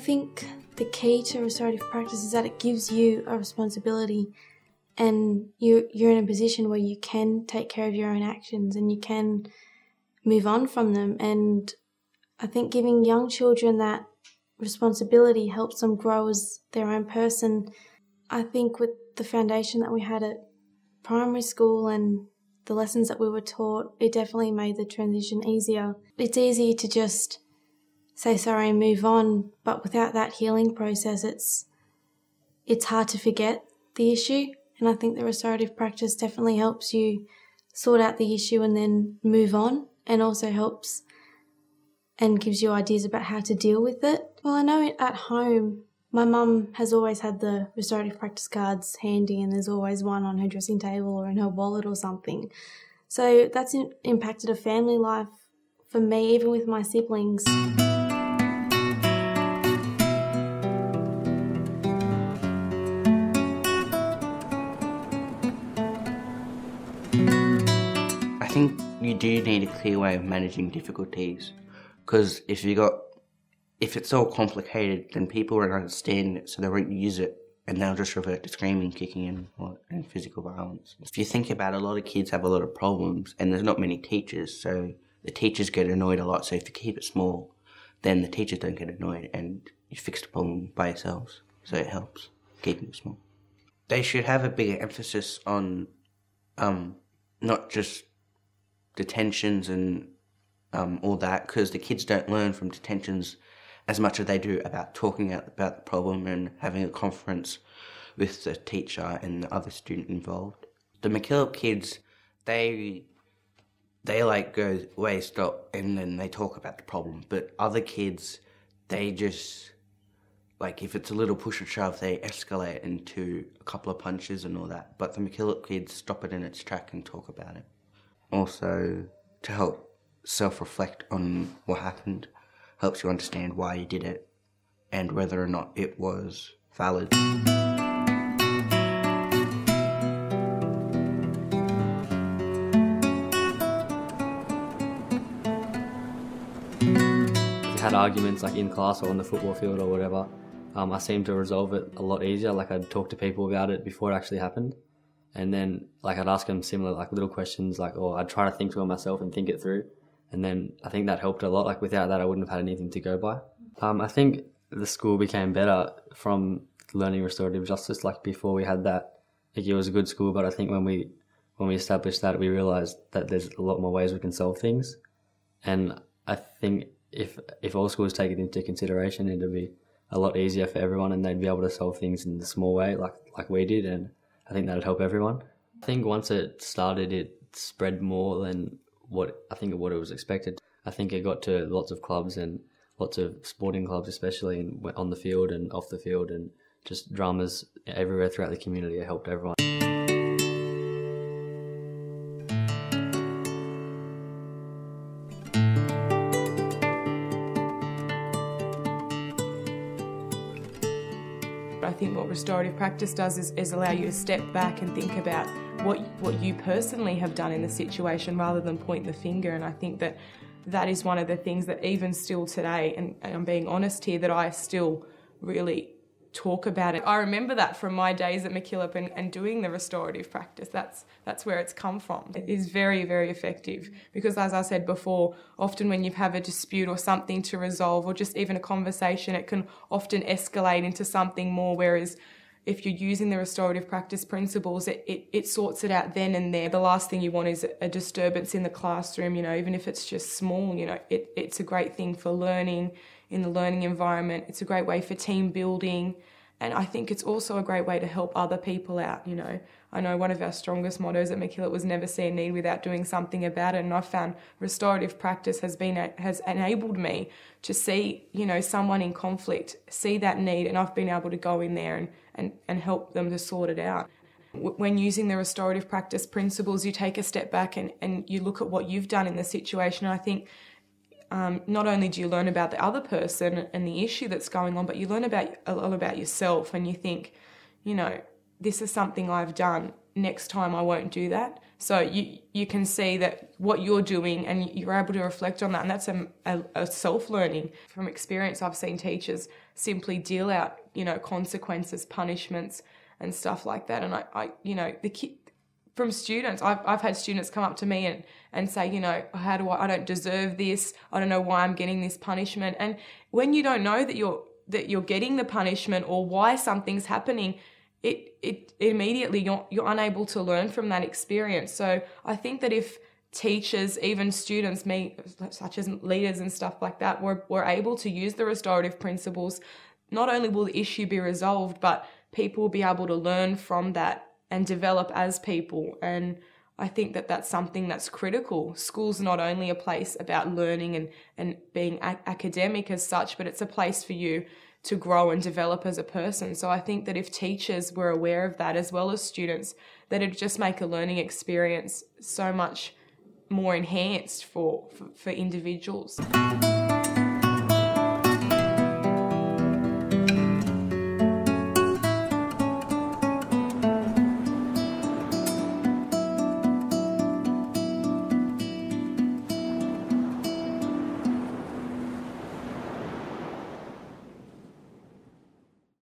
think the key to restorative practice is that it gives you a responsibility, and you're in a position where you can take care of your own actions and you can move on from them. And I think giving young children that responsibility helps them grow as their own person. I think with the foundation that we had at primary school and the lessons that we were taught, it definitely made the transition easier. It's easy to just say sorry and move on, but without that healing process, it's hard to forget the issue. And I think the restorative practice definitely helps you sort out the issue and then move on, and also helps and gives you ideas about how to deal with it. Well, I know at home, my mum has always had the restorative practice cards handy, and there's always one on her dressing table or in her wallet or something. So that's impacted a family life for me, even with my siblings. I think you do need a clear way of managing difficulties, because if it's all complicated, then people won't understand it, so they won't use it, and they'll just revert to screaming, kicking, and physical violence. If you think about it, a lot of kids have a lot of problems, and there's not many teachers, so the teachers get annoyed a lot. So if you keep it small, then the teachers don't get annoyed, and you fix the problem by yourselves. So it helps keeping it small. They should have a bigger emphasis on not just detentions and all that, because the kids don't learn from detentions as much as they do about talking about the problem and having a conference with the teacher and the other student involved. The MacKillop kids, they like go, wait, stop, and then they talk about the problem. But other kids, they just, like, if it's a little push and shove, they escalate into a couple of punches and all that. But the MacKillop kids stop it in its track and talk about it. Also, to help self-reflect on what happened, helps you understand why you did it and whether or not it was valid. If we had arguments like in class or on the football field or whatever, I seemed to resolve it a lot easier. Like, I'd talk to people about it before it actually happened. And then, like, I'd ask them similar, like, little questions, like, or I'd try to think to it myself and think it through. And then I think that helped a lot. Like, without that, I wouldn't have had anything to go by. I think the school became better from learning restorative justice. Like, before we had that, like, it was a good school, but I think when we established that, we realised that there's a lot more ways we can solve things. And I think if all schools take it into consideration, it'll be a lot easier for everyone, and they'd be able to solve things in the small way, like we did. And I think that'd help everyone. I think once it started, it spread more than what it was expected. I think it got to lots of clubs and lots of sporting clubs, especially on the field and off the field, and just dramas everywhere throughout the community. It helped everyone. I think what restorative practice does is allow you to step back and think about what you personally have done in the situation rather than point the finger. And I think that is one of the things that even still today, and I'm being honest here, that I still really talk about it. I remember that from my days at MacKillop and doing the restorative practice. That's where it's come from. It is very, very effective because, as I said before, often when you have a dispute or something to resolve, or just even a conversation, it can often escalate into something more, whereas if you're using the restorative practice principles, it sorts it out then and there. The last thing you want is a disturbance in the classroom, even if it's just small. It's a great thing for learning in the learning environment. It's a great way for team building. And I think it's also a great way to help other people out. I know one of our strongest mottos at MacKillop was never see a need without doing something about it. And I've found restorative practice has enabled me to see, someone in conflict, see that need, and I've been able to go in there and help them to sort it out. When using the restorative practice principles, you take a step back and you look at what you've done in the situation. I think not only do you learn about the other person and the issue that's going on, but you learn a lot about yourself, and you think, this is something I've done. next time I won't do that. So you can see that what you're doing and you're able to reflect on that, and that's a self-learning. From experience, I've seen teachers simply deal out, consequences, punishments and stuff like that. And I from students, I've had students come up to me and say, how do I don't deserve this, I don't know why I'm getting this punishment. And when you don't know that you're getting the punishment or why something's happening, it immediately you're unable to learn from that experience. So I think that if teachers, even students, such as leaders and stuff like that, were able to use the restorative principles, not only will the issue be resolved, but people will be able to learn from that and develop as people. And I think that that's something that's critical. School's not only a place about learning and being academic as such, but it's a place for you to grow and develop as a person. So I think that if teachers were aware of that, as well as students, that it'd just make a learning experience so much more enhanced for individuals.